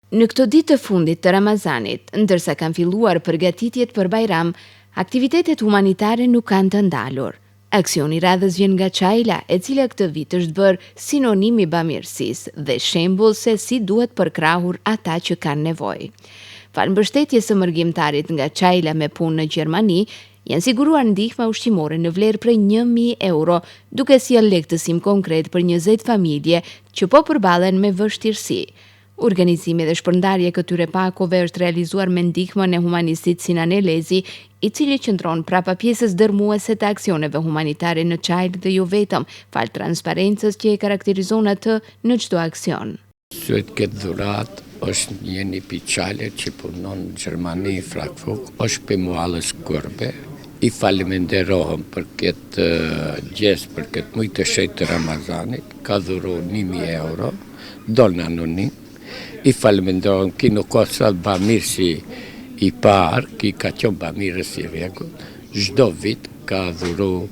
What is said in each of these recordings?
Në këto ditë të fundit të Ramazanit, ndërsa kanë filluar përgatitjet për Bajram, aktivitetet humanitare nuk kanë të ndalur. Aksioni radhës vjen nga Çajla, e cila këtë vit është bërë sinonim i bamirësisë dhe shembull se si duhet përkrahur ata që kanë nevojë. Falë mbështetjes së mërgjimtarit nga Çajla me punë në Gjermani, janë siguruar ndihma ushqimore në vlerë prej 1.000 euro, duke sjellë lehtësim konkret për 20 familje që po përballen me vështirësi. Organizimi dhe shpërndarja e këtyre pakove është realizuar me ndihmën e humanistit Sinan Elezi, i cili qëndron prapa pjesës dërmuese të aksioneve humanitare në Çajlë dhe jo vetëm, fal transparencës që e karakterizon atë në çdo aksion. Syet këtë dhurat është një piçale që punon në Gjermani, Frankfurt, është për mualës kërbe. I faleminderohem për këtë gjestë, për këtë mujtë të shenjtë të Ramazanit, ka dhuru 1.000 euro, donë anonim. I faleminderohem ki nuk ka sa bamirësi i parë, ki ka qenë bamirës i rregull, çdo vit ka dhuru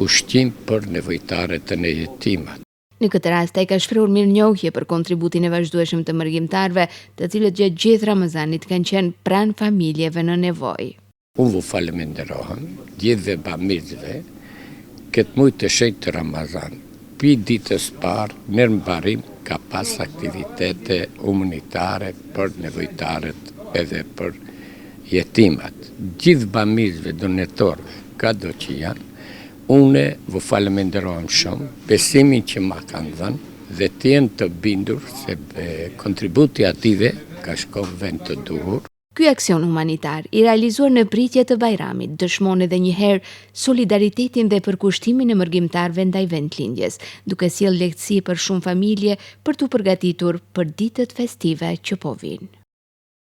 ushqim për nevojtarët e jetimat. Në këtë rast ai ka shprehur mirënjohje për kontributin e vazhdueshëm të mërgjimtarëve, të cilët gjatë gjithë Ramazanit kanë qenë pranë familjeve në nevojë. Unë vu faleminderohem gjithëve bamirësve këtë mujtë të shenjtë të Ramazan. Pi ditës parë, në mbarim ka pas aktivitete humanitare për nevojtarët edhe për jetimat. Gjithë bamirësve donatorëve, ka do që janë, une vu faleminderohem shumë, besimin që ma kanë dhënë dhe të jenë të bindur se kontributi ative ka shkuar vend të duhur. Ky aksion humanitar, i realizuar në pritje të Bajramit, dëshmon edhe një herë solidaritetin dhe përkushtimin e mërgjimtarëve ndaj vendlindjes, duke sjellë lehtësi për shumë familje për t'u përgatitur për ditët festive që po vijnë.